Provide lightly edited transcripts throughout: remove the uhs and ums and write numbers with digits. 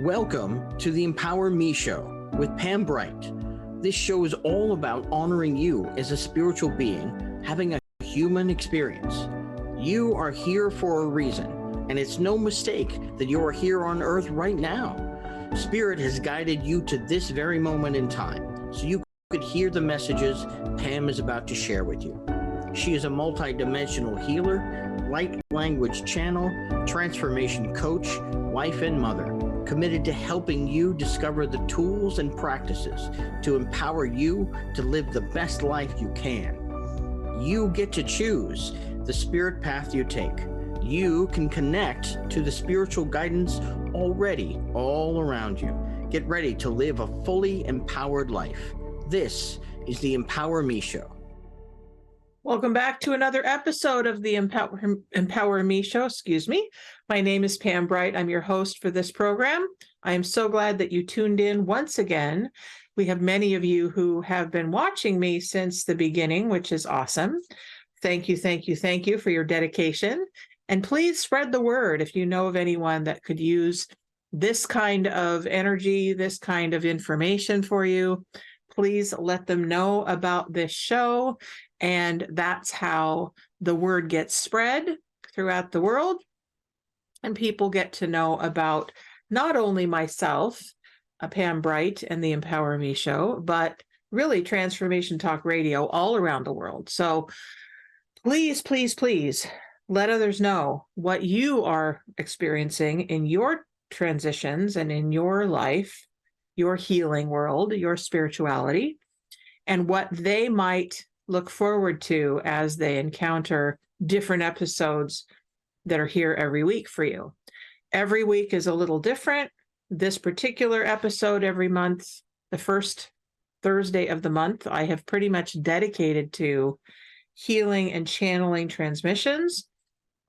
Welcome to the Empower Me Show with Pam Bright. This show is all about honoring you as a spiritual being, having a human experience. You are here for a reason, and it's no mistake that you are here on Earth right now. Spirit has guided you to this very moment in time, so you could hear the messages Pam is about to share with you. She is a multi-dimensional healer, light language channel, transformation coach, wife and mother, committed to helping you discover the tools and practices to empower you to live the best life you can. You get to choose the spirit path you take. You can connect to the spiritual guidance already all around you. Get ready to live a fully empowered life. This is the Empower Me Show. Welcome back to another episode of the Empower Me Show. My name is Pam Bright. I'm your host for this program. I am so glad that you tuned in once again. We have many of you who have been watching me since the beginning, which is awesome. Thank you for your dedication. And please spread the word if you know of anyone that could use this kind of energy, this kind of information for you. Please let them know about this show. And that's how the word gets spread throughout the world. And people get to know about not only myself, Pam Bright, and the Empower Me Show, but really Transformation Talk Radio all around the world. So please let others know what you are experiencing in your transitions and in your life, your healing world, your spirituality, and what they might look forward to as they encounter different episodes that are here every week for you. Every week is a little different. This particular episode every month, the first Thursday of the month, I have pretty much dedicated to healing and channeling transmissions.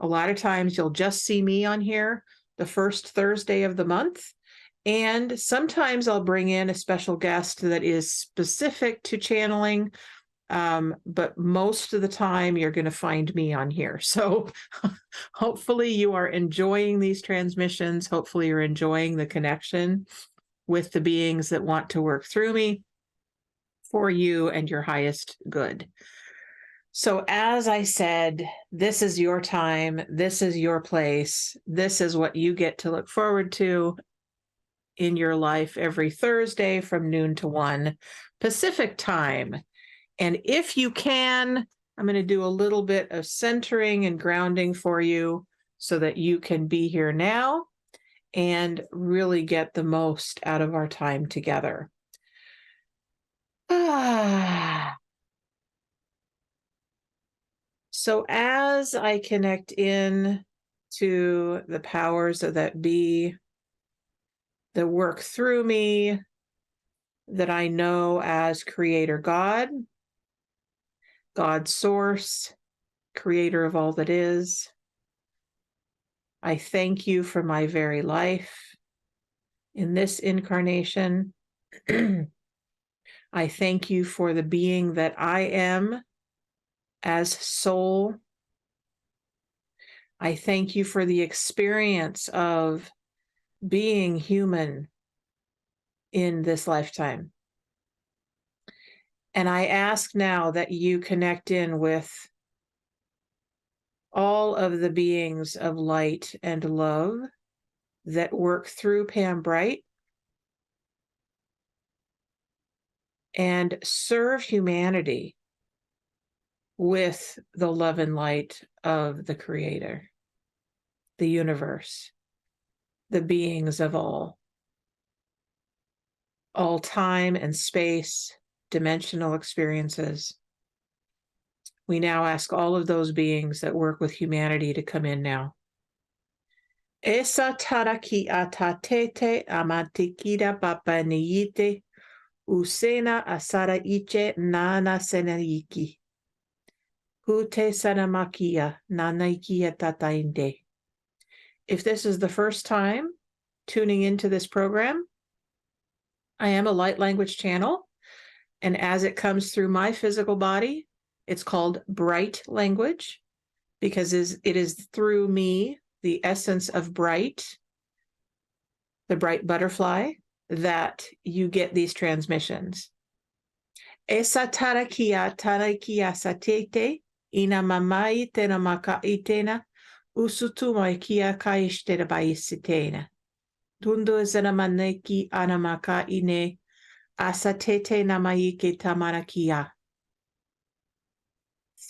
A lot of times you'll just see me on here the first Thursday of the month. And sometimes I'll bring in a special guest that is specific to channeling. But most of the time you're going to find me on here. So hopefully you are enjoying these transmissions. Hopefully you're enjoying the connection with the beings that want to work through me for you and your highest good. So as I said, this is your time. This is your place. This is what you get to look forward to in your life every Thursday from noon to 1 Pacific time. And if you can, I'm going to do a little bit of centering and grounding for you so that you can be here now and really get the most out of our time together. So as I connect in to the powers that be, that work through me, that I know as Creator God, God Source, Creator of all that is, I thank you for my very life in this incarnation. I thank you for the being that I am as soul. I thank you for the experience of being human in this lifetime. And I ask now that you connect in with all of the beings of light and love that work through Pam Bright and serve humanity with the love and light of the Creator, the universe, the beings of all time and space, dimensional experiences. We now ask all of those beings that work with humanity to come in now. Esa taraki atatete amatikida papa niyite usena asara iche nana senaiki. Hute sanamakia nanaikia tatainde. If this is the first time tuning into this program, I am a light language channel. And as it comes through my physical body, it's called bright language because it is through me, the essence of bright, the bright butterfly, that you get these transmissions. Esa tarakia satete, ina mamai tena maka itena, usutu maikia kaishtera baisitena. Tundu zena maneki anamaka ine, asatete namaike tamarakia.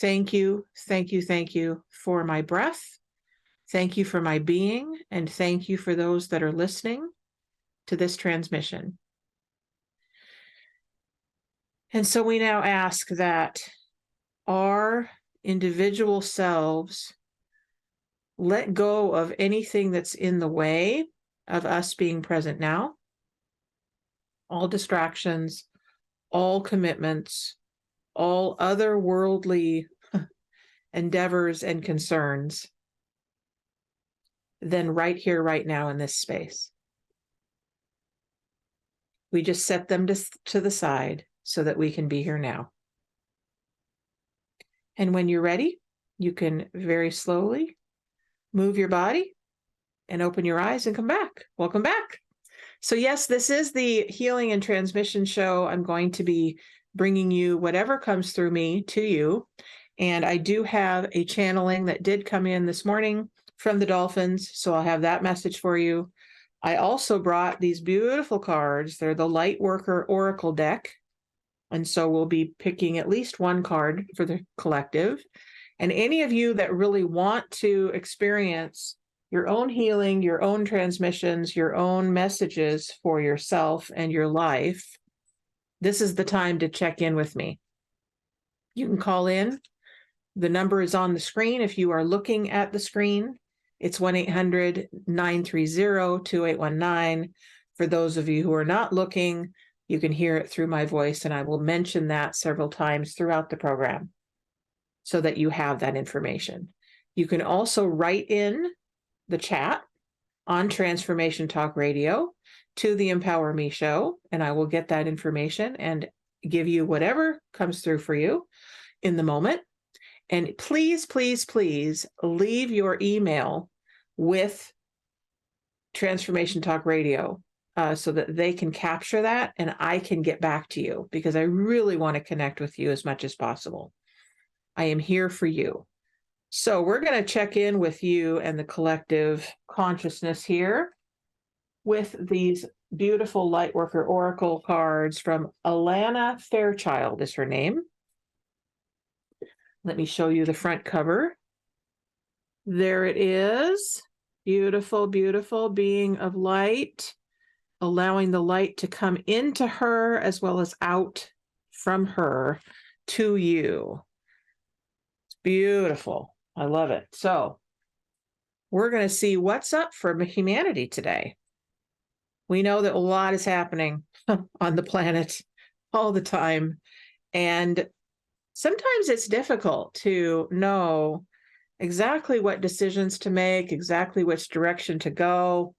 Thank you, thank you, thank you for my breath. Thank you for my being, and thank you for those that are listening to this transmission. And so we now ask that our individual selves let go of anything that's in the way of us being present now, all distractions, all commitments, all otherworldly endeavors and concerns, then right here, right now in this space. We just set them to the side so that we can be here now. And when you're ready, you can very slowly move your body and open your eyes and come back. Welcome back. So yes, this is the Healing and Transmission Show. I'm going to be bringing you whatever comes through me to you. And I do have a channeling that did come in this morning from the dolphins, so I'll have that message for you. I also brought these beautiful cards. They're the Lightworker Oracle deck. And so we'll be picking at least one card for the collective. And any of you that really want to experience your own healing, your own transmissions, your own messages for yourself and your life, this is the time to check in with me. You can call in. The number is on the screen if you are looking at the screen. It's 1-800-930-2819. For those of you who are not looking, you can hear it through my voice, and I will mention that several times throughout the program so that you have that information. You can also write in the chat on Transformation Talk Radio to the Empower Me Show, and I will get that information and give you whatever comes through for you in the moment. And please, please, please leave your email with Transformation Talk Radio so that they can capture that and I can get back to you, because I really want to connect with you as much as possible. I am here for you. So we're going to check in with you and the collective consciousness here with these beautiful Lightworker Oracle cards from Alana Fairchild is her name. Let me show you the front cover. There it is. Beautiful, beautiful being of light, allowing the light to come into her as well as out from her to you. It's beautiful. I love it. So we're going to see what's up for humanity today. We know that a lot is happening on the planet all the time. And sometimes it's difficult to know exactly what decisions to make, exactly which direction to go,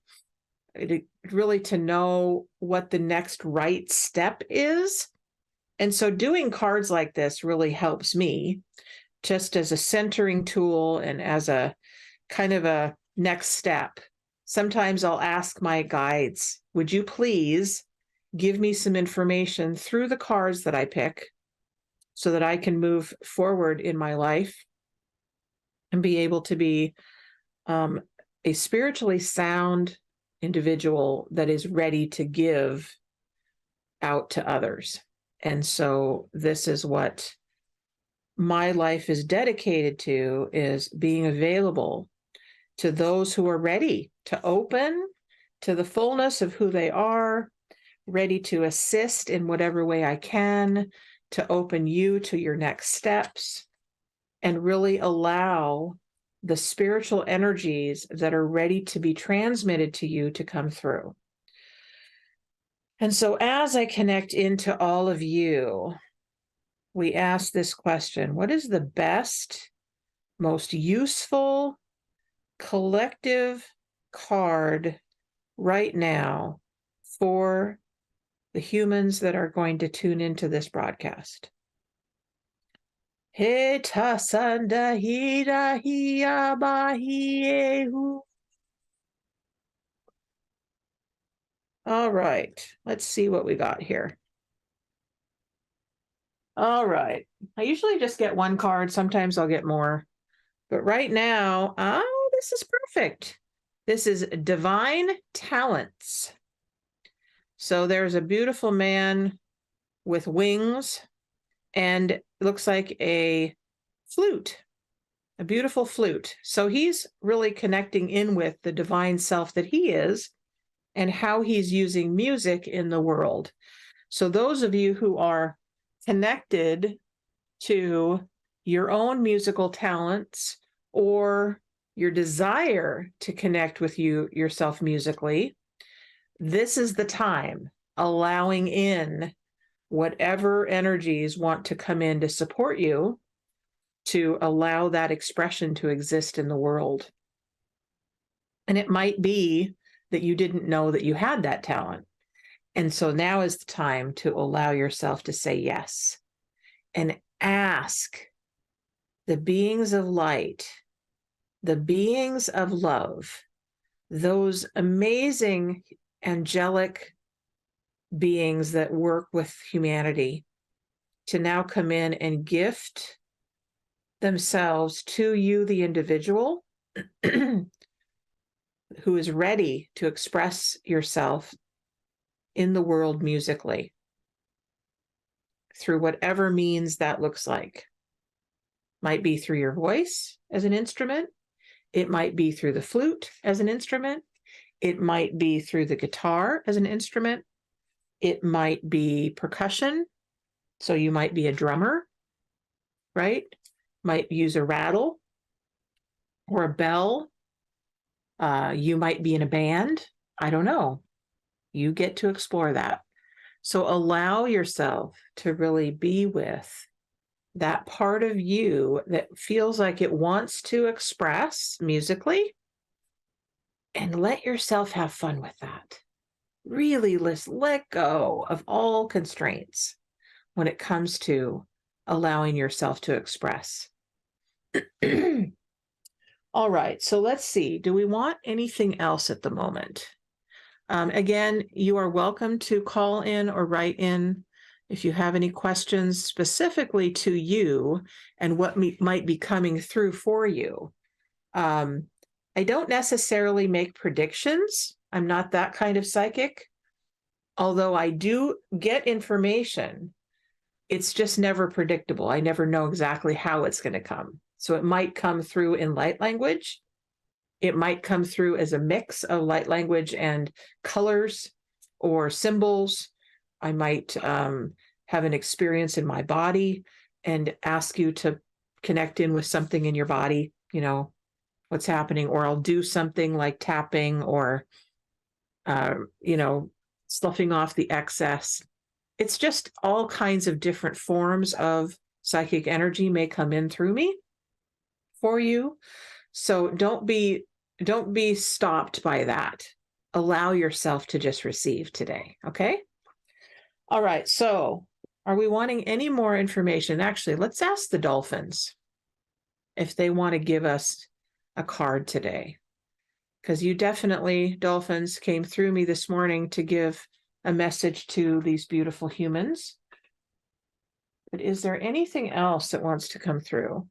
really to know what the next right step is. And so doing cards like this really helps me just as a centering tool and as a kind of a next step. Sometimes I'll ask my guides, would you please give me some information through the cards that I pick so that I can move forward in my life and be able to be a spiritually sound individual that is ready to give out to others. And so this is what my life is dedicated to, is being available to those who are ready to open to the fullness of who they are, ready to assist in whatever way I can, to open you to your next steps, and really allow the spiritual energies that are ready to be transmitted to you to come through. And so as I connect into all of you, we ask this question: what is the best, most useful collective card right now for the humans that are going to tune into this broadcast? He tasanda hira hiya bahiehu. All right, let's see what we got here. All right. I usually just get one card. Sometimes I'll get more. But right now, oh, this is perfect. This is Divine Talents. So there's a beautiful man with wings, and it looks like a flute, a beautiful flute. So he's really connecting in with the divine self that he is and how he's using music in the world. So those of you who are connected to your own musical talents or your desire to connect with yourself musically, this is the time, allowing in whatever energies want to come in to support you, to allow that expression to exist in the world. And it might be that you didn't know that you had that talent. And so now is the time to allow yourself to say yes and ask the beings of light, the beings of love, those amazing angelic beings that work with humanity, to now come in and gift themselves to you, the individual, who is ready to express yourself in the world musically through whatever means that looks like. Might be through your voice as an instrument. It might be through the flute as an instrument. It might be through the guitar as an instrument. It might be percussion. So you might be a drummer, right? Might use a rattle or a bell. You might be in a band. I don't know. You get to explore that. So allow yourself to really be with that part of you that feels like it wants to express musically, and let yourself have fun with that. Really let go of all constraints when it comes to allowing yourself to express. All right, so let's see. Do we want anything else at the moment? Again, you are welcome to call in or write in if you have any questions specifically to you and what might be coming through for you. I don't necessarily make predictions. I'm not that kind of psychic. Although I do get information, it's just never predictable. I never know exactly how it's going to come. So it might come through in light language. It might come through as a mix of light language and colors or symbols. I might have an experience in my body and ask you to connect in with something in your body, you know, what's happening, or I'll do something like tapping or, sloughing off the excess. It's just all kinds of different forms of psychic energy may come in through me for you. So don't be stopped by that. Allow yourself to just receive today. Okay. All right. So are we wanting any more information? Actually, let's ask the dolphins if they want to give us a card today. Because you definitely, dolphins, came through me this morning to give a message to these beautiful humans. But is there anything else that wants to come through?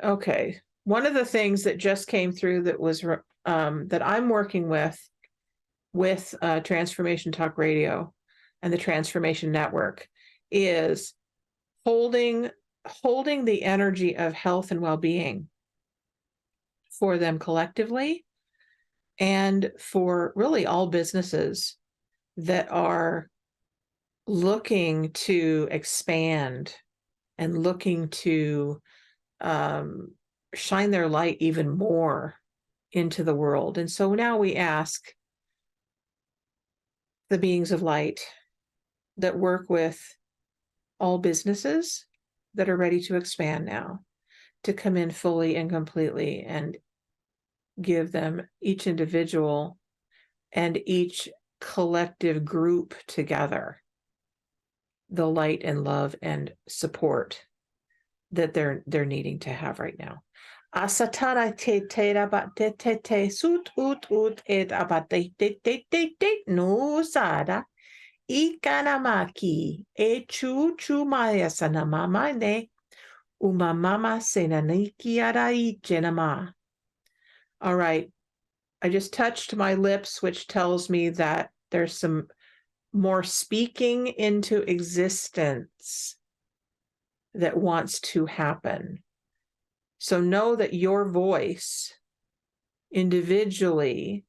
Okay. One of the things that just came through that was that I'm working with Transformation Talk Radio and the Transformation Network is holding the energy of health and well-being for them collectively and for really all businesses that are looking to expand and looking to shine their light even more into the world. And so now we ask the beings of light that work with all businesses that are ready to expand now to come in fully and completely and give them, each individual and each collective group together, the light and love and support that they're needing to have right now. Asatara te te rabate te te sut ut et abate te no sada. Ikanamaki e chu maya sanamama ne umamama senaniki arai jenama. All right. I just touched my lips, which tells me that there's some more speaking into existence that wants to happen. So know that your voice individually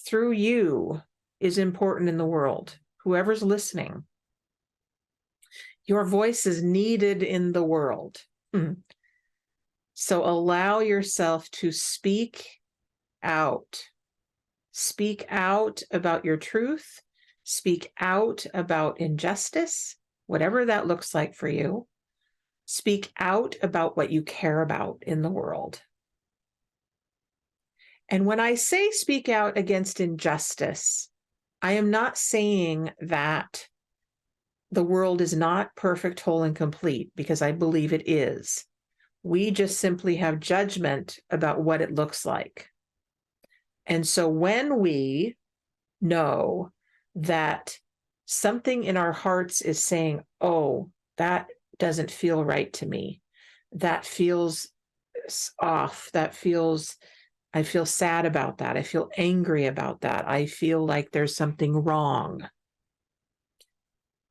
through you is important in the world. Whoever's listening, your voice is needed in the world. So allow yourself to speak out. Speak out about your truth. Speak out about injustice, whatever that looks like for you. Speak out about what you care about in the world. And when I say speak out against injustice, I am not saying that the world is not perfect, whole, and complete, because I believe it is. We just simply have judgment about what it looks like. And so when we know that something in our hearts is saying, oh, that doesn't feel right to me, that feels off, I feel sad about that, I feel angry about that, I feel like there's something wrong,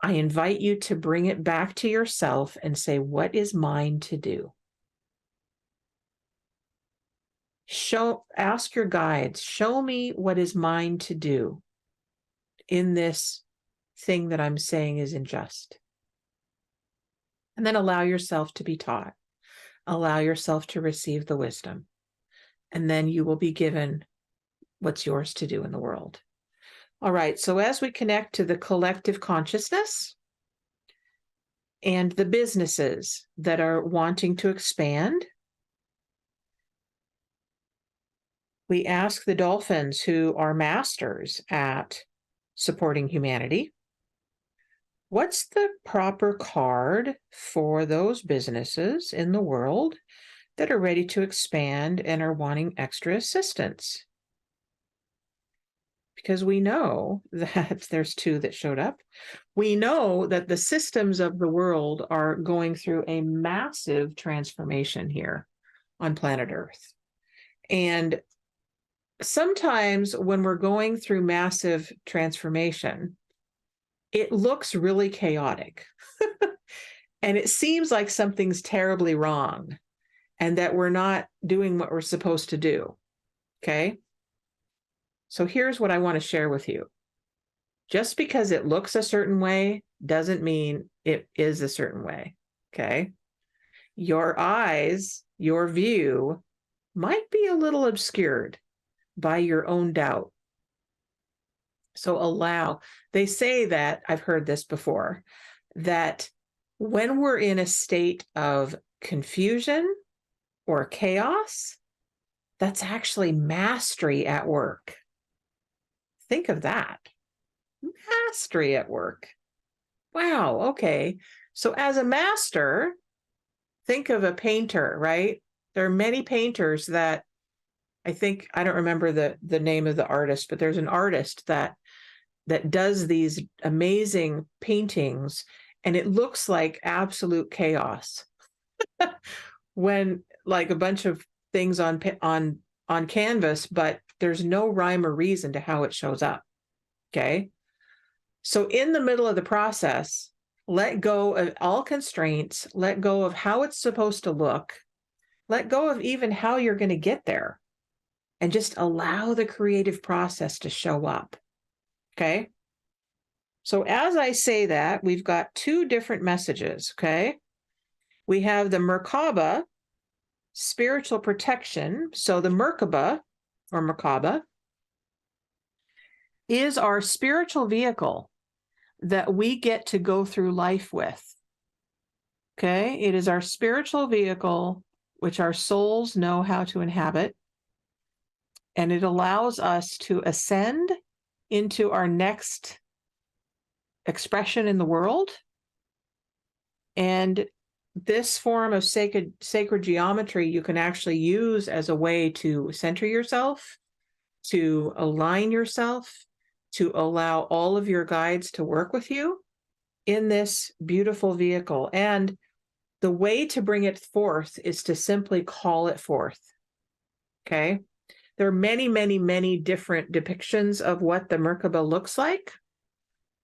I invite you to bring it back to yourself and say, what is mine to do? Ask your guides, show me what is mine to do in this thing that I'm saying is unjust. And then allow yourself to be taught. Allow yourself to receive the wisdom. And then you will be given what's yours to do in the world. All right, so as we connect to the collective consciousness and the businesses that are wanting to expand, we ask the dolphins, who are masters at supporting humanity, what's the proper card for those businesses in the world that are ready to expand and are wanting extra assistance? Because we know that there's two that showed up. We know that the systems of the world are going through a massive transformation here on planet Earth. And sometimes when we're going through massive transformation, it looks really chaotic. And it seems like something's terribly wrong and that we're not doing what we're supposed to do. Okay? So here's what I want to share with you. Just because it looks a certain way doesn't mean it is a certain way. Okay? Your eyes, your view might be a little obscured by your own doubt. So they say that, I've heard this before, that when we're in a state of confusion or chaos, that's actually mastery at work. Think of that. Mastery at work. Wow, okay. So as a master, think of a painter, right? There are many painters that I don't remember the name of the artist, but there's an artist that does these amazing paintings, and it looks like absolute chaos when like a bunch of things on canvas, but there's no rhyme or reason to how it shows up. Okay. So in the middle of the process, let go of all constraints, let go of how it's supposed to look, let go of even how you're going to get there, and just allow the creative process to show up. Okay. So as I say that, we've got two different messages. Okay. We have the Merkaba, spiritual protection. So the Merkaba, or Merkaba, is our spiritual vehicle that we get to go through life with. Okay. It is our spiritual vehicle, which our souls know how to inhabit. And it allows us to ascend into our next expression in the world. And this form of sacred geometry you can actually use as a way to center yourself, to align yourself, to allow all of your guides to work with you in this beautiful vehicle. And the way to bring it forth is to simply call it forth. Okay. There are many, many, many different depictions of what the Merkaba looks like.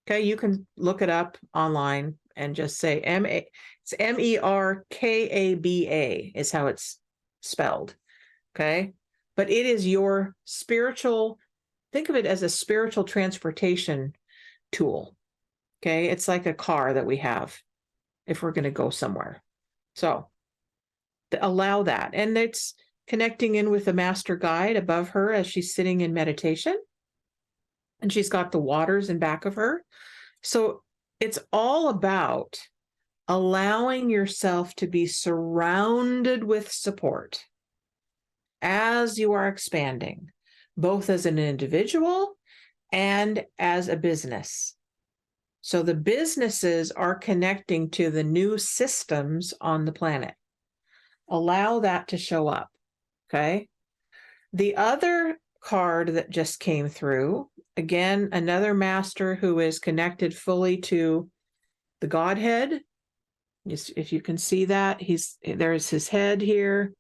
Okay. You can look it up online and just say it's Merkaba is how it's spelled. Okay. But it is your spiritual, think of it as a spiritual transportation tool. Okay. It's like a car that we have if we're going to go somewhere. So allow that. And it's connecting in with the master guide above her as she's sitting in meditation. And she's got the waters in back of her. So it's all about allowing yourself to be surrounded with support as you are expanding, both as an individual and as a business. So the businesses are connecting to the new systems on the planet. Allow that to show up. Okay. The other card that just came through, again, another master who is connected fully to the Godhead. If you can see that, there's his head here,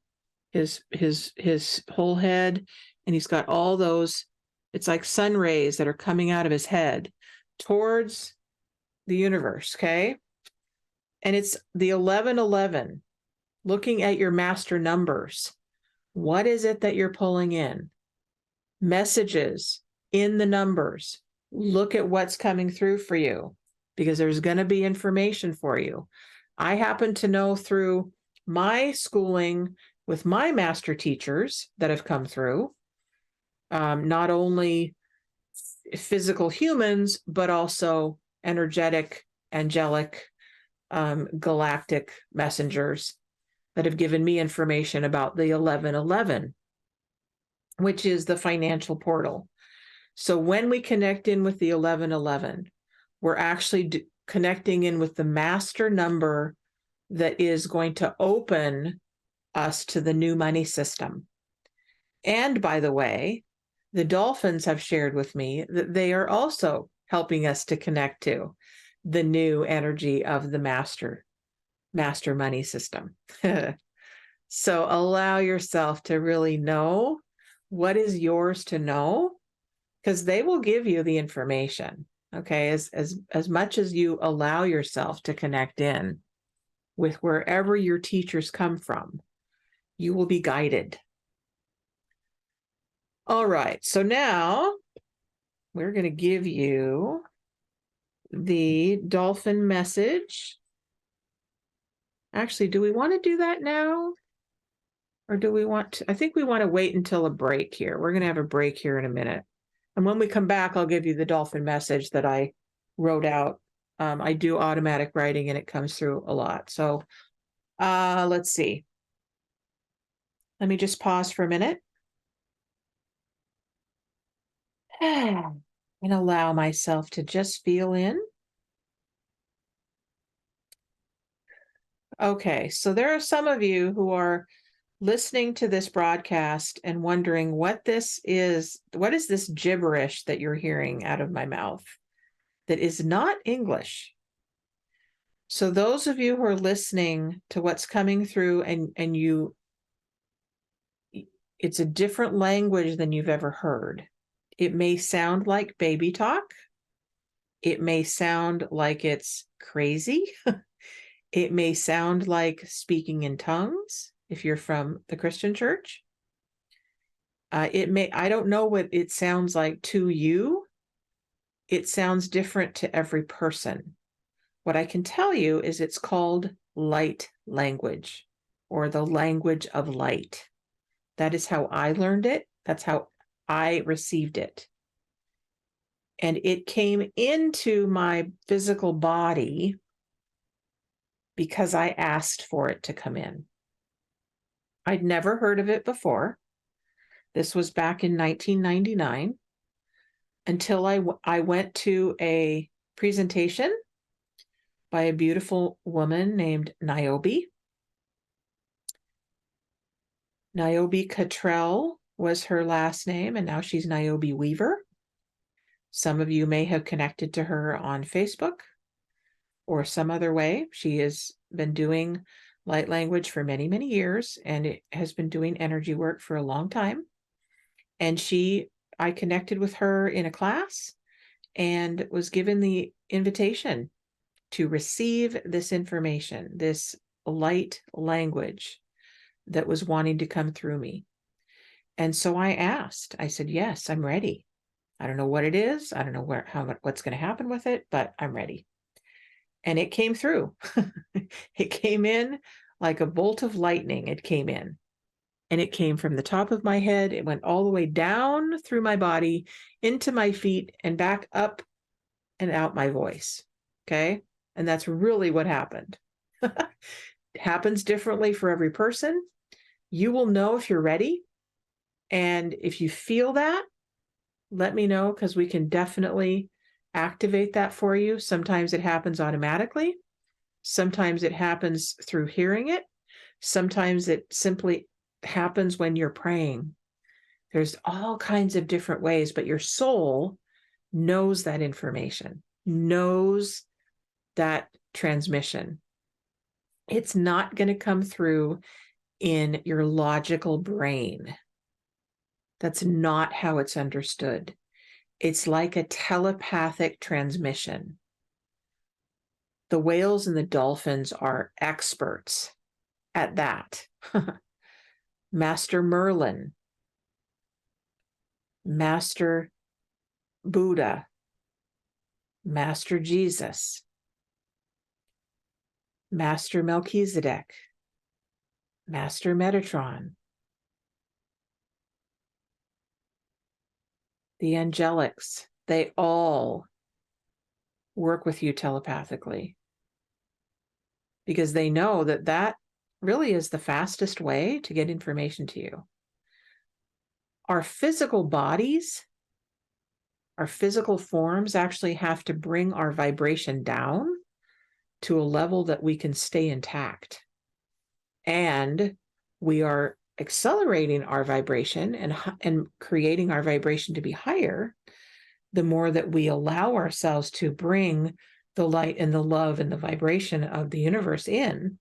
his whole head, and he's got all those, it's like sun rays that are coming out of his head towards the universe. Okay. And it's the 1111, looking at your master numbers. What is it that you're pulling in? Messages in the numbers. Look at what's coming through for you, because there's going to be information for you. I happen to know through my schooling with my master teachers that have come through, not only physical humans, but also energetic, angelic, galactic messengers that have given me information about the 1111, which is the financial portal. So when we connect in with the 1111, we're actually connecting in with the master number that is going to open us to the new money system. And by the way, the dolphins have shared with me that they are also helping us to connect to the new energy of the master money system. So allow yourself to really know what is yours to know, because they will give you the information. Okay. As much as you allow yourself to connect in with wherever your teachers come from, you will be guided. All right. So now we're going to give you the dolphin message. Actually, do we want to do that now? Or do we want to? I think we want to wait until a break here. We're going to have a break here in a minute. And when we come back, I'll give you the dolphin message that I wrote out. I do automatic writing and it comes through a lot. So let's see. Let me just pause for a minute. And allow myself to just feel in. Okay, so there are some of you who are listening to this broadcast and wondering what this is. What is this gibberish that you're hearing out of my mouth that is not English? So those of you who are listening to what's coming through and you, it's a different language than you've ever heard. It may sound like baby talk. It may sound like it's crazy. It may sound like speaking in tongues if you're from the Christian church. I don't know what it sounds like to you. It sounds different to every person. What I can tell you is it's called light language, or the language of light. That is how I learned it. That's how I received it. And it came into my physical body because I asked for it to come in. I'd never heard of it before. This was back in 1999, until I went to a presentation by a beautiful woman named Niobe. Niobe Cottrell was her last name, and now she's Niobe Weaver. Some of you may have connected to her on Facebook or some other way. She has been doing light language for many, many years, and it has been doing energy work for a long time. And I connected with her in a class and was given the invitation to receive this information, this light language that was wanting to come through me. And so I said, yes, I'm ready. I don't know what it is. I don't know what's going to happen with it, but I'm ready. And it came through. It came in like a bolt of lightning. It came in, and it came from the top of my head. It went all the way down through my body, into my feet, and back up and out my voice. Okay. And that's really what happened. It happens differently for every person. You will know if you're ready. And if you feel that, let me know, because we can definitely activate that for you. Sometimes it happens automatically. Sometimes it happens through hearing it. Sometimes it simply happens when you're praying. There's all kinds of different ways, but your soul knows that information, knows that transmission. It's not going to come through in your logical brain. That's not how it's understood. It's like a telepathic transmission. The whales and the dolphins are experts at that. Master Merlin, Master Buddha, Master Jesus, Master Melchizedek, Master Metatron, the angelics, they all work with you telepathically, because they know that really is the fastest way to get information to you. Our physical bodies, our physical forms actually have to bring our vibration down to a level that we can stay intact. And we are accelerating our vibration and creating our vibration to be higher the more that we allow ourselves to bring the light and the love and the vibration of the universe in.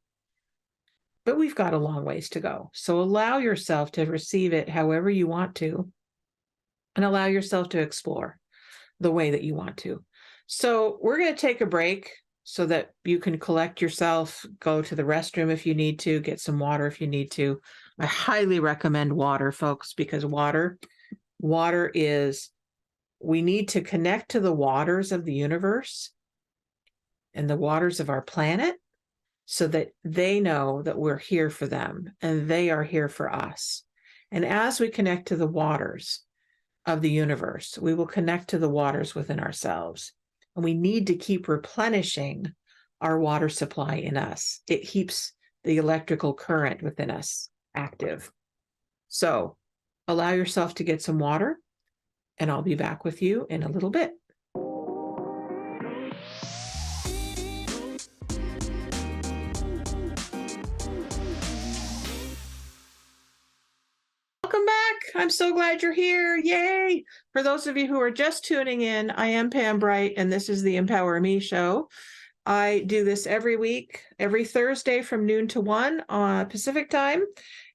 But we've got a long ways to go. So allow yourself to receive it however you want to, and allow yourself to explore the way that you want to. So we're going to take a break so that you can collect yourself, go to the restroom if you need to, get some water if you need to. I highly recommend water, folks, because water is, we need to connect to the waters of the universe and the waters of our planet so that they know that we're here for them and they are here for us. And as we connect to the waters of the universe, we will connect to the waters within ourselves. And we need to keep replenishing our water supply in us. It keeps the electrical current within us active. So allow yourself to get some water, and I'll be back with you in a little bit. Welcome back. I'm so glad you're here. Yay. For those of you who are just tuning in, I am Pam Bright, and this is the Empower Me Show. I do this every week, every Thursday from noon to 1 on Pacific time,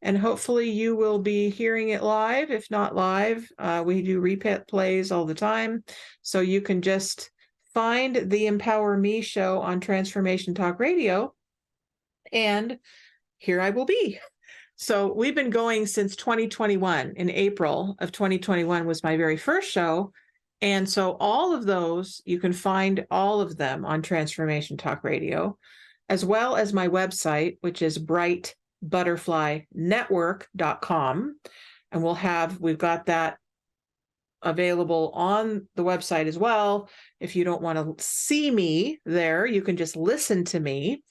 and hopefully you will be hearing it live. If not live, we do replays all the time, so you can just find the Empower Me Show on Transformation Talk Radio, and here I will be. So we've been going since 2021. In April of 2021 was my very first show. And so all of those, you can find all of them on Transformation Talk Radio, as well as my website, which is brightbutterflynetwork.com. And we've got that available on the website as well. If you don't want to see me there, you can just listen to me.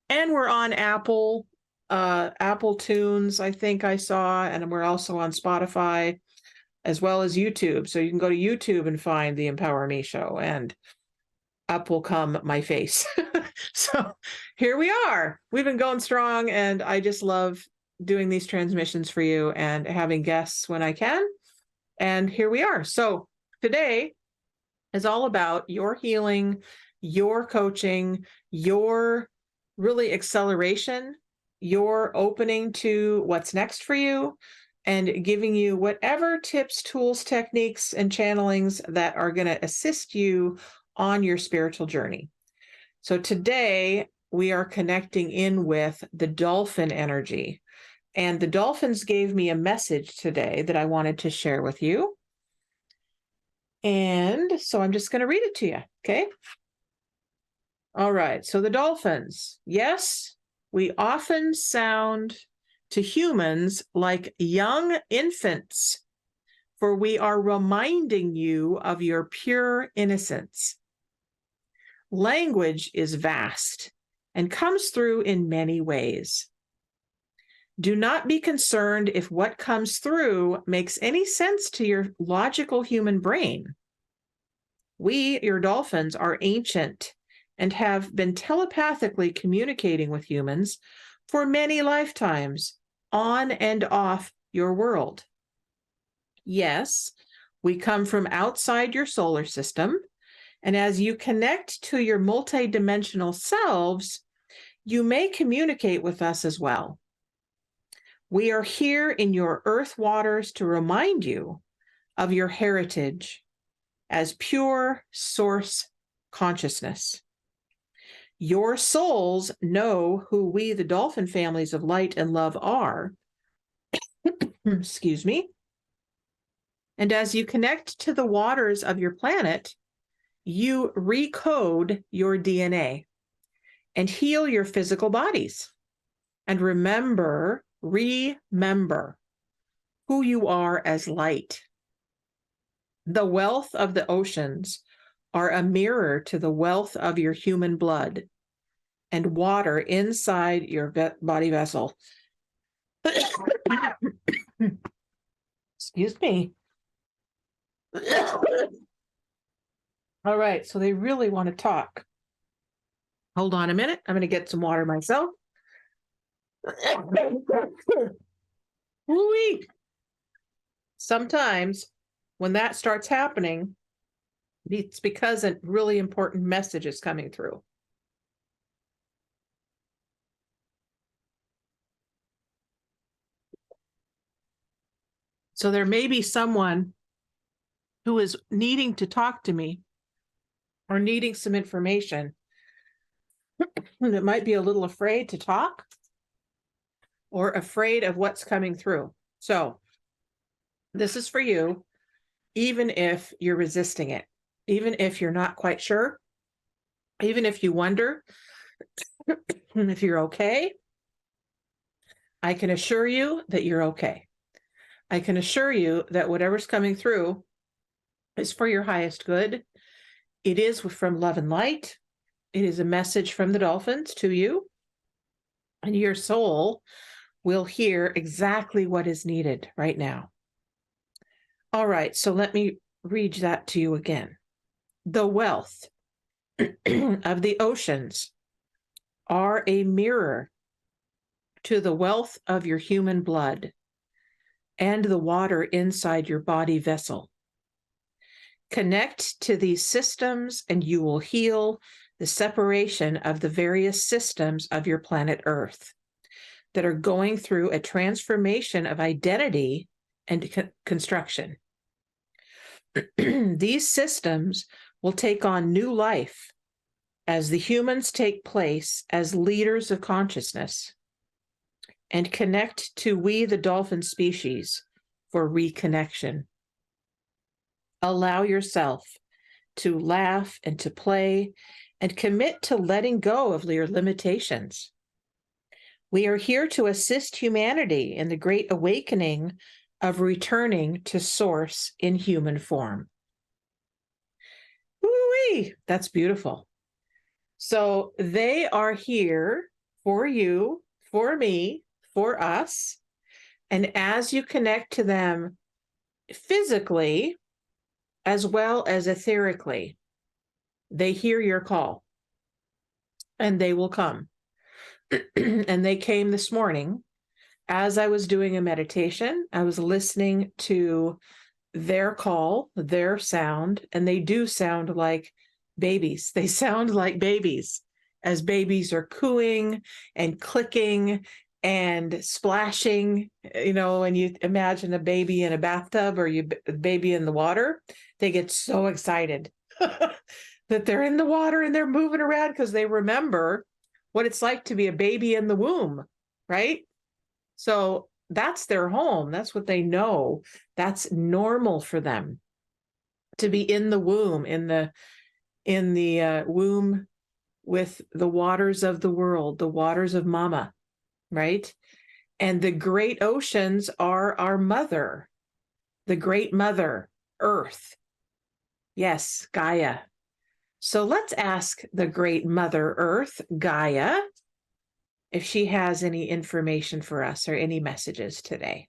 And we're on Apple Tunes, I think I saw, and we're also on Spotify, as well as YouTube. So you can go to YouTube and find the Empower Me Show. And up will come my face. So here we are. We've been going strong, and I just love doing these transmissions for you and having guests when I can. And here we are. So today is all about your healing, your coaching, your really acceleration, your opening to what's next for you, and giving you whatever tips, tools, techniques, and channelings that are going to assist you on your spiritual journey. So today we are connecting in with the dolphin energy. And the dolphins gave me a message today that I wanted to share with you. And so I'm just going to read it to you. Okay. All right. So the dolphins, yes, we often sound to humans like young infants, for we are reminding you of your pure innocence. Language is vast and comes through in many ways. Do not be concerned if what comes through makes any sense to your logical human brain. We, your dolphins, are ancient and have been telepathically communicating with humans for many lifetimes on and off your world. Yes, we come from outside your solar system, and as you connect to your multidimensional selves, you may communicate with us as well. We are here in your earth waters to remind you of your heritage as pure source consciousness. Your souls know who we, the dolphin families of light and love, are. Excuse me. And as you connect to the waters of your planet, you recode your DNA and heal your physical bodies. And remember who you are as light. The wealth of the oceans are a mirror to the wealth of your human blood and water inside your body vessel. Excuse me. All right, so they really want to talk. Hold on a minute. I'm going to get some water myself. Sometimes when that starts happening, it's because a really important message is coming through. So there may be someone who is needing to talk to me or needing some information that might be a little afraid to talk or afraid of what's coming through. So this is for you, even if you're resisting it, even if you're not quite sure, even if you wonder if you're okay. I can assure you that you're okay. I can assure you that whatever's coming through is for your highest good. It is from love and light. It is a message from the dolphins to you, and your soul will hear exactly what is needed right now. All right, so let me read that to you again. The wealth of the oceans are a mirror to the wealth of your human blood and the water inside your body vessel. Connect to these systems and you will heal the separation of the various systems of your planet Earth that are going through a transformation of identity and construction. These systems will take on new life as the humans take place as leaders of consciousness and connect to we, the dolphin species, for reconnection. Allow yourself to laugh and to play and commit to letting go of your limitations. We are here to assist humanity in the great awakening of returning to source in human form. Woo-wee! That's beautiful. So they are here for you, for me, for us. And as you connect to them physically, as well as etherically, They hear your call and they will come. And they came this morning. As I was doing a meditation, I was listening to their call, their sound, and they do sound like babies. They sound like babies as babies are cooing and clicking and splashing, and you imagine a baby in a bathtub or a baby in the water. They get so excited that they're in the water and they're moving around because they remember what it's like to be a baby in the womb, right? So that's their home. That's what they know. That's normal for them to be in the womb, in the womb with the waters of the world, the waters of Mama, right? And the great oceans are our mother, the great mother, Earth. Yes, Gaia. So let's ask the great Mother Earth, Gaia, if she has any information for us or any messages today.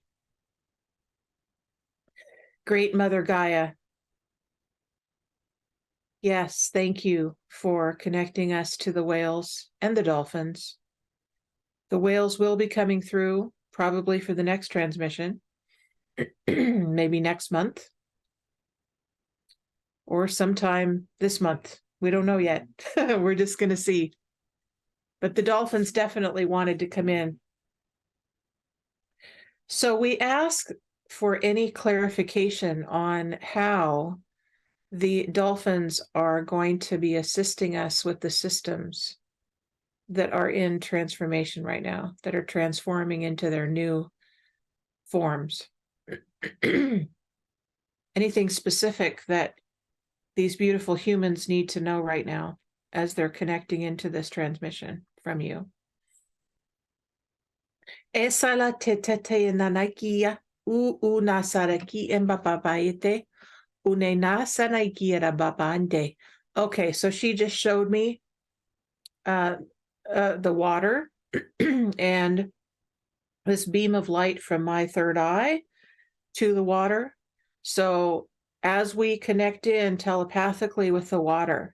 Great Mother Gaia. Yes, thank you for connecting us to the whales and the dolphins. The whales will be coming through probably for the next transmission, maybe next month or sometime this month. We don't know yet. We're just going to see. But the dolphins definitely wanted to come in. So we ask for any clarification on how the dolphins are going to be assisting us with the systems that are in transformation right now, that are transforming into their new forms. Anything specific that these beautiful humans need to know right now as they're connecting into this transmission from you? Esala tetete nanakia u nasaraki embababaite une nasanaikira babande. Okay, so she just showed me the water and this beam of light from my third eye to the water. So as we connect in telepathically with the water,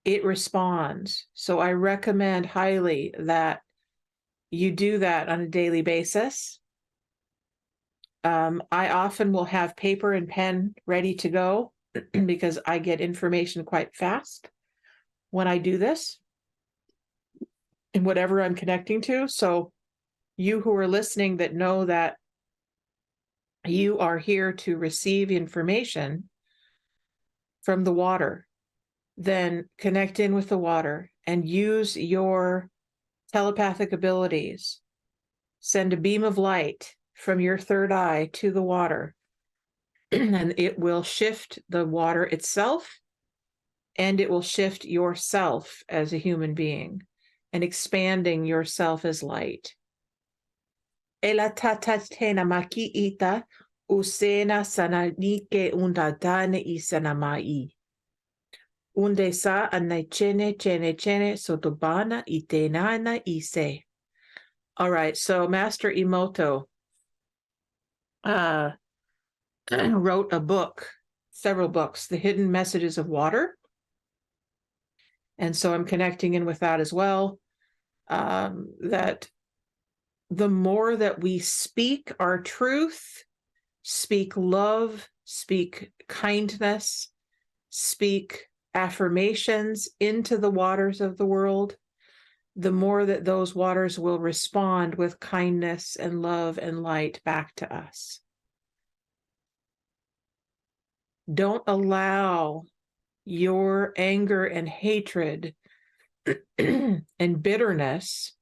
it responds. So I recommend highly that you do that on a daily basis. I often will have paper and pen ready to go because I get information quite fast when I do this in whatever I'm connecting to. So you who are listening that know that you are here to receive information from the water, then connect in with the water and use your telepathic abilities. Send a beam of light from your third eye to the water, and it will shift the water itself, and it will shift yourself as a human being and expanding yourself as light. Ela tatatena makiita usena sananike undatane isanamai. Unde sa anaichene chene sotobana itenana ise. All right, so Master Emoto wrote a book, several books, The Hidden Messages of Water. And so I'm connecting in with that as well. That the more that we speak our truth, speak love, speak kindness, speak affirmations into the waters of the world, the more that those waters will respond with kindness and love and light back to us. Don't allow your anger and hatred and bitterness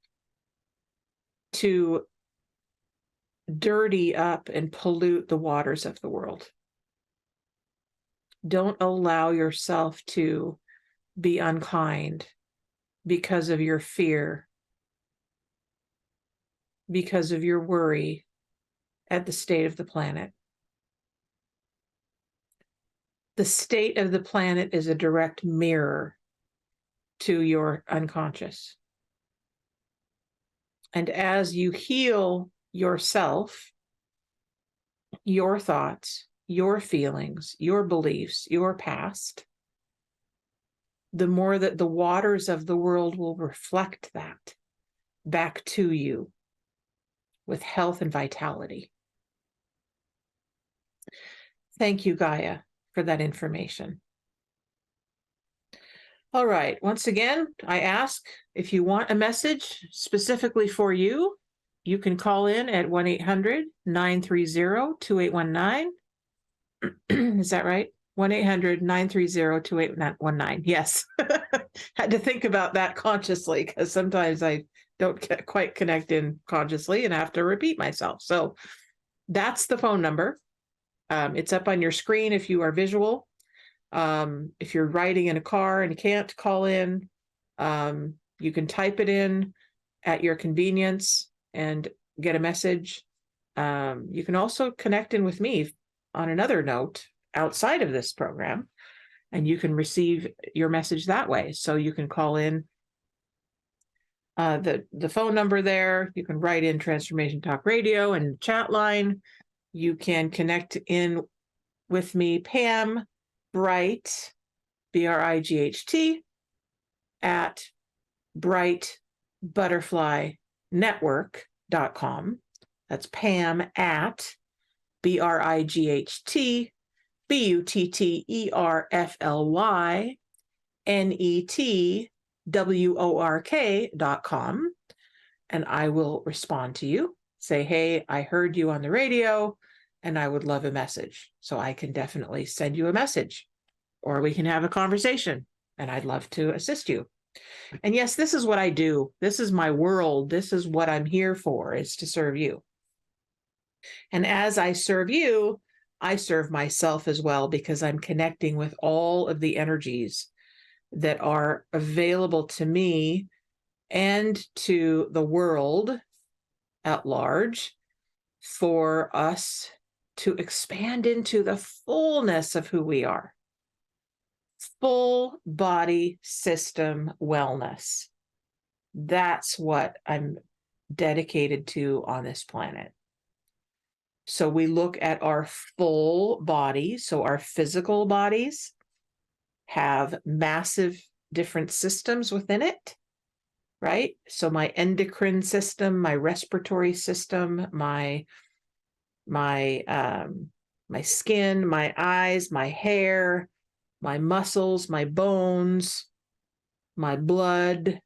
to dirty up and pollute the waters of the world. Don't allow yourself to be unkind because of your fear, because of your worry at the state of the planet. The state of the planet is a direct mirror to your unconscious. And as you heal yourself, your thoughts, your feelings, your beliefs, your past, the more that the waters of the world will reflect that back to you with health and vitality. Thank you, Gaia, for that information. All right, once again, I ask if you want a message specifically for you, you can call in at 1-800-930-2819. Is that right? 1-800-930-2819. Yes. Had to think about that consciously because sometimes I don't quite connect in consciously and have to repeat myself. So that's the phone number. It's up on your screen if you are visual. If you're riding in a car and you can't call in, you can type it in at your convenience and get a message. You can also connect in with me on another note outside of this program, and you can receive your message that way. So you can call in the phone number there. You can write in Transformation Talk Radio and chat line. You can connect in with me, Pam Bright, Bright, at brightbutterflynetwork.com. That's Pam at BrightButterflyNetwork.com. And I will respond to you. Say, hey, I heard you on the radio and I would love a message. So I can definitely send you a message, or we can have a conversation and I'd love to assist you. And yes, this is what I do. This is my world. This is what I'm here for, is to serve you. And as I serve you, I serve myself as well, because I'm connecting with all of the energies that are available to me and to the world at large for us to expand into the fullness of who we are. Full body system wellness. That's what I'm dedicated to on this planet. So we look at our full body. So our physical bodies have massive different systems within it, right? So my endocrine system, my respiratory system, my skin, my eyes, my hair, my muscles, my bones, my blood,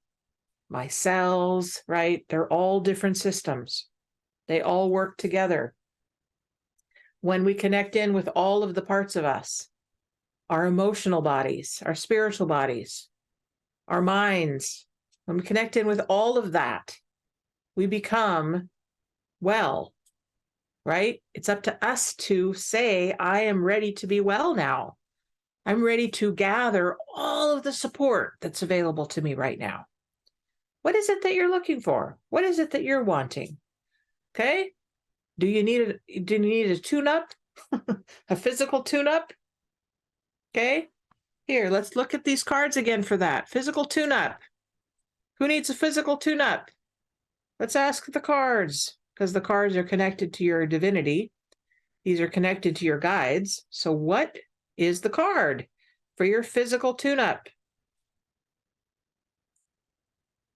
my cells, right? They're all different systems. They all work together. When we connect in with all of the parts of us, our emotional bodies, our spiritual bodies, our minds, when we connect in with all of that, we become well, right? It's up to us to say, I am ready to be well now. I'm ready to gather all of the support that's available to me right now. What is it that you're looking for? What is it that you're wanting? Okay? Do you need a tune-up? A physical tune-up? Okay? Here, let's look at these cards again for that. Physical tune-up. Who needs a physical tune-up? Let's ask the cards, because the cards are connected to your divinity. These are connected to your guides. So what is the card for your physical tune-up?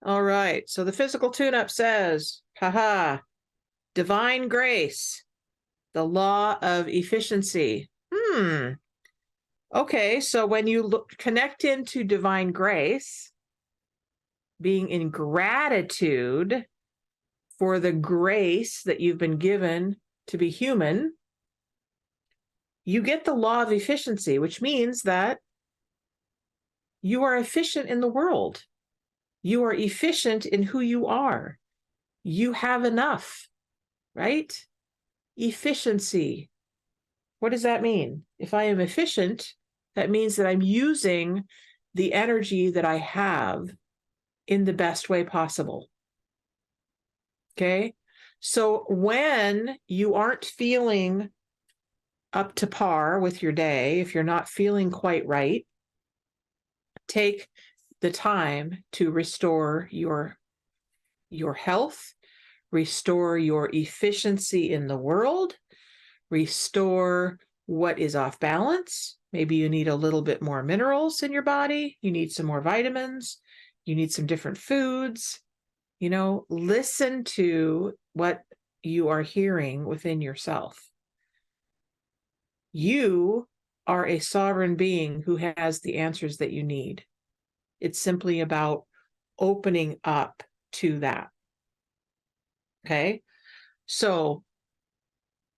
All right, so the physical tune-up says, divine grace, the law of efficiency. Okay, so when you connect into divine grace, being in gratitude for the grace that you've been given to be human, you get the law of efficiency, which means that you are efficient in the world. You are efficient in who you are. You have enough, right? Efficiency. What does that mean? If I am efficient, that means that I'm using the energy that I have in the best way possible. Okay? So when you aren't feeling up to par with your day, if you're not feeling quite right, take the time to restore your health, restore your efficiency in the world, restore what is off balance. Maybe you need a little bit more minerals in your body. You need some more vitamins. You need some different foods. Listen to what you are hearing within yourself. You are a sovereign being who has the answers that you need. It's simply about opening up to that. Okay? So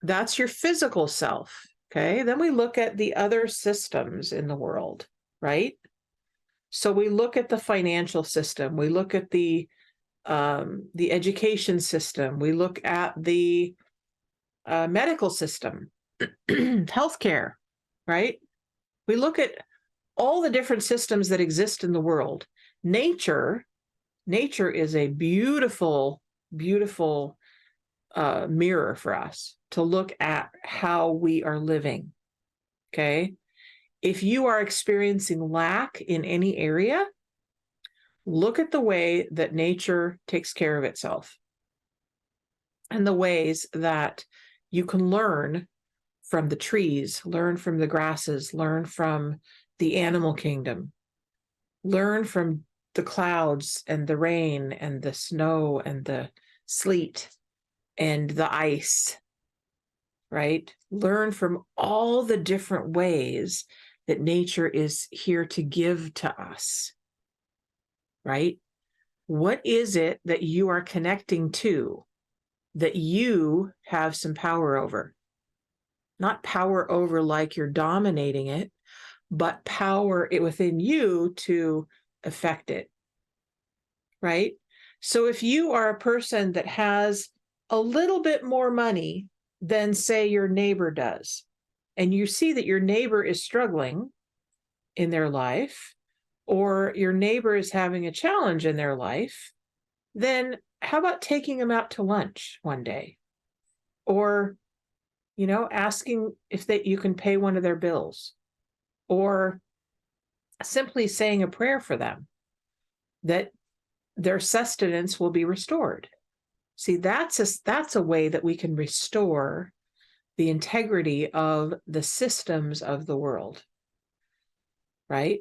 that's your physical self. Okay? Then we look at the other systems in the world, right? So we look at the financial system. We look at the education system. We look at the medical system, healthcare, right? We look at all the different systems that exist in the world. Nature is a beautiful, beautiful mirror for us to look at how we are living. Okay. If you are experiencing lack in any area, look at the way that nature takes care of itself and the ways that you can learn from the trees, learn from the grasses, learn from the animal kingdom, learn from the clouds and the rain and the snow and the sleet and the ice, right? Learn from all the different ways that nature is here to give to us, right? What is it that you are connecting to that you have some power over? Not power over like you're dominating it, but power within you to affect it, right? So if you are a person that has a little bit more money than, say, your neighbor does, and you see that your neighbor is struggling in their life, or your neighbor is having a challenge in their life, then how about taking them out to lunch one day? Or, asking if you can pay one of their bills, or simply saying a prayer for them that their sustenance will be restored. See, that's a way that we can restore the integrity of the systems of the world, right?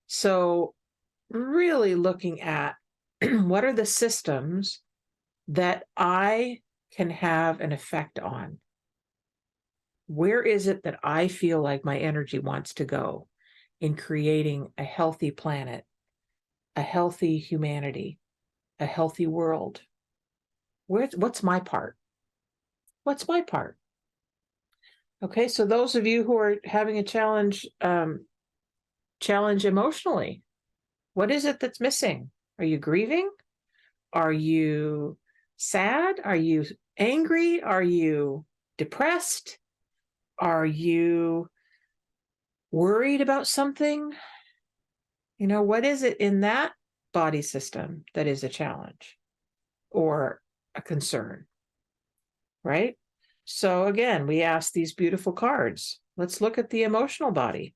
So really looking at what are the systems that I can have an effect on? Where is it that I feel like my energy wants to go in creating a healthy planet, a healthy humanity, a healthy world? What's my part? What's my part? Okay, so those of you who are having a challenge emotionally, what is it that's missing? Are you grieving? Are you sad? Are you angry? Are you depressed? Are you worried about something? What is it in that body system that is a challenge or a concern, right? So again, we ask these beautiful cards. Let's look at the emotional body.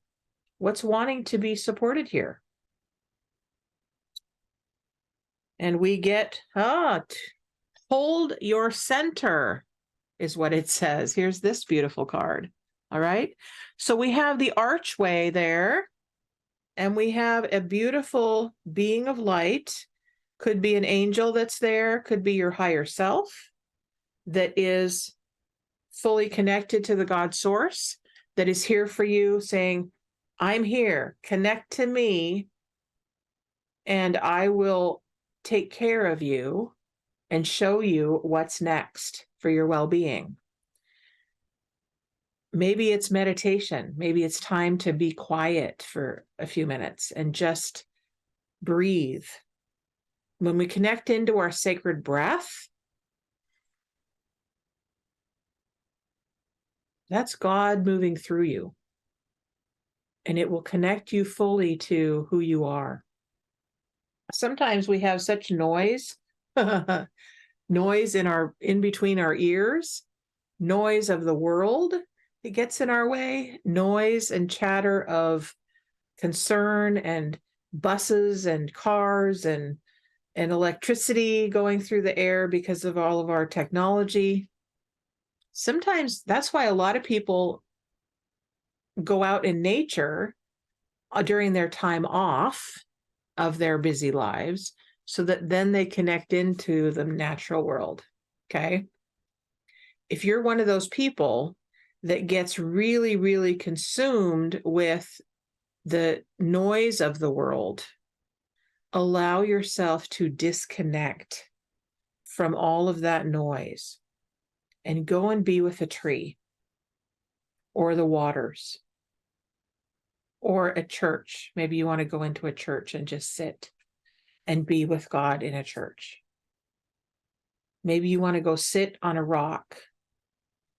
What's wanting to be supported here? And we get, hold your center is what it says. Here's this beautiful card. All right. So we have the archway there, and we have a beautiful being of light. Could be an angel that's there, could be your higher self that is fully connected to the God source, that is here for you, saying, I'm here, connect to me, and I will take care of you and show you what's next for your well-being. Maybe it's meditation. Maybe it's time to be quiet for a few minutes and just breathe. When we connect into our sacred breath, that's God moving through you. And it will connect you fully to who you are. Sometimes we have such noise, noise in between our ears, noise of the world. It gets in our way, noise and chatter of concern and buses and cars and electricity going through the air because of all of our technology. Sometimes that's why a lot of people go out in nature during their time off of their busy lives so that then they connect into the natural world. Okay. If you're one of those people that gets really, really consumed with the noise of the world, allow yourself to disconnect from all of that noise and go and be with a tree or the waters or a church. Maybe you want to go into a church and just sit and be with God in a church. Maybe you want to go sit on a rock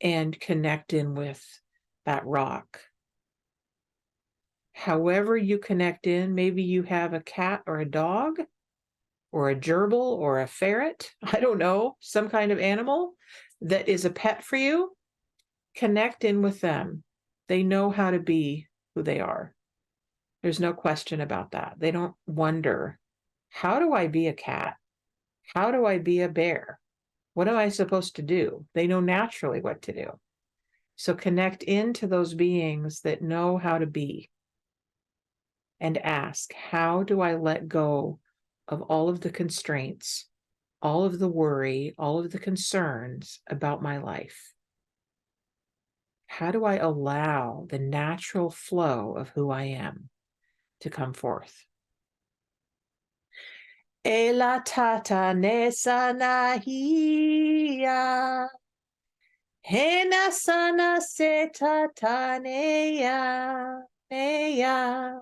and connect in with that rock. However you connect in, maybe you have a cat or a dog or a gerbil or a ferret, I don't know, some kind of animal that is a pet for you. Connect in with them. They know how to be who they are. There's no question about that. They don't wonder, how do I be a cat? How do I be a bear? What am I supposed to do? They know naturally what to do. So connect into those beings that know how to be and ask, how do I let go of all of the constraints, all of the worry, all of the concerns about my life? How do I allow the natural flow of who I am to come forth? Ela tata nesa nahia, hena sana se tata neya, neya,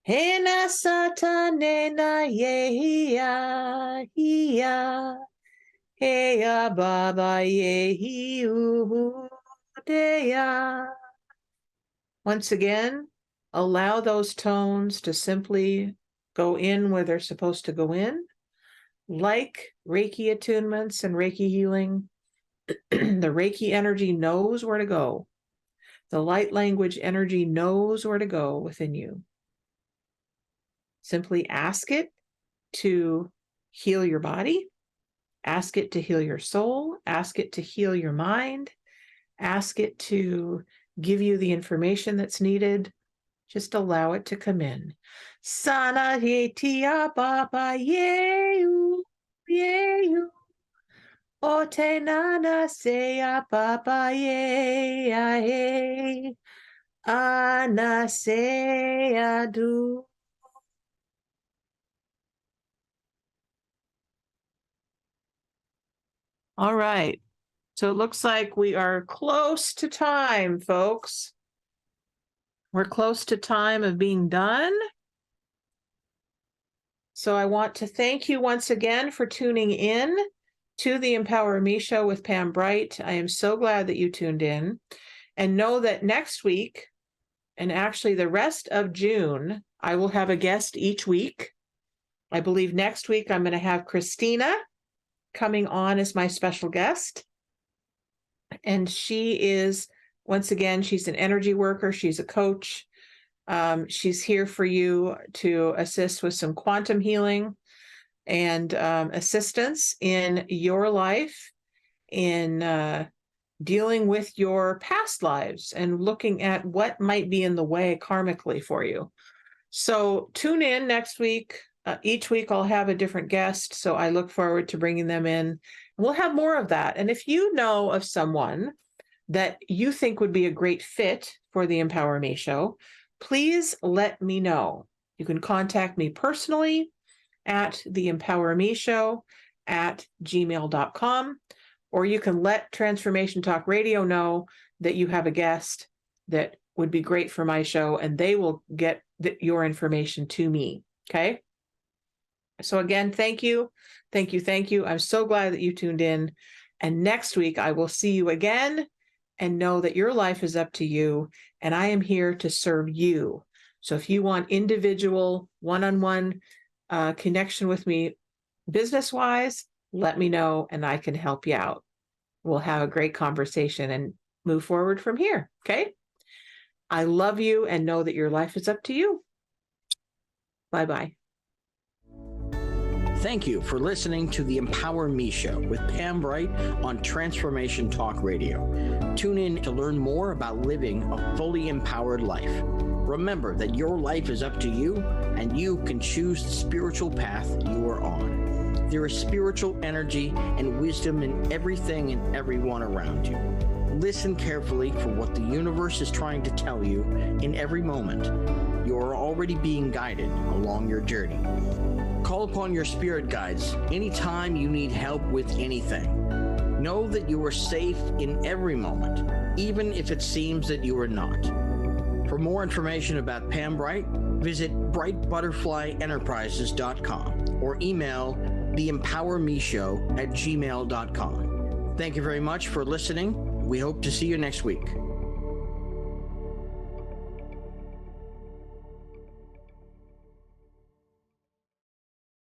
hena sata nena yehia, hia, heya baba yehi udeya. Once again, allow those tones to simply go in where they're supposed to go in. Like Reiki attunements and Reiki healing, the Reiki energy knows where to go. The light language energy knows where to go within you. Simply ask it to heal your body. Ask it to heal your soul. Ask it to heal your mind. Ask it to give you the information that's needed. Just allow it to come in. Sana he tia papa yeyu yeyu. Ote nana seya papa ye ahe. Ana seya du. All right. So it looks like we are close to time, folks. We're close to time of being done. So I want to thank you once again for tuning in to the Empower Me Show with Pam Bright. I am so glad that you tuned in. And know that next week, and actually the rest of June, I will have a guest each week. I believe next week I'm going to have Christina coming on as my special guest. And she is, once again, she's an energy worker. She's a coach. She's here for you to assist with some quantum healing and assistance in your life, in dealing with your past lives and looking at what might be in the way karmically for you. So tune in next week. Each week I'll have a different guest, so I look forward to bringing them in. We'll have more of that. And if you know of someone that you think would be a great fit for the Empower Me Show, please let me know. You can contact me personally at the Empower Me Show at gmail.com, or you can let Transformation Talk Radio know that you have a guest that would be great for my show, and they will get your information to me. Okay. So again, thank you. Thank you. Thank you. I'm so glad that you tuned in. And next week I will see you again, and know that your life is up to you, and I am here to serve you. So if you want individual one-on-one connection with me business-wise, let me know and I can help you out. We'll have a great conversation and move forward from here. Okay. I love you and know that your life is up to you. Bye-bye. Thank you for listening to the Empower Me Show with Pam Bright on Transformation Talk Radio. Tune in to learn more about living a fully empowered life. Remember that your life is up to you, and you can choose the spiritual path you are on. There is spiritual energy and wisdom in everything and everyone around you. Listen carefully for what the universe is trying to tell you in every moment. You are already being guided along your journey. Call upon your spirit guides anytime you need help with anything. Know that you are safe in every moment, even if it seems that you are not. For more information about Pam Bright, visit brightbutterflyenterprises.com or email theempowermeshow@gmail.com. Thank you very much for listening. We hope to see you next week.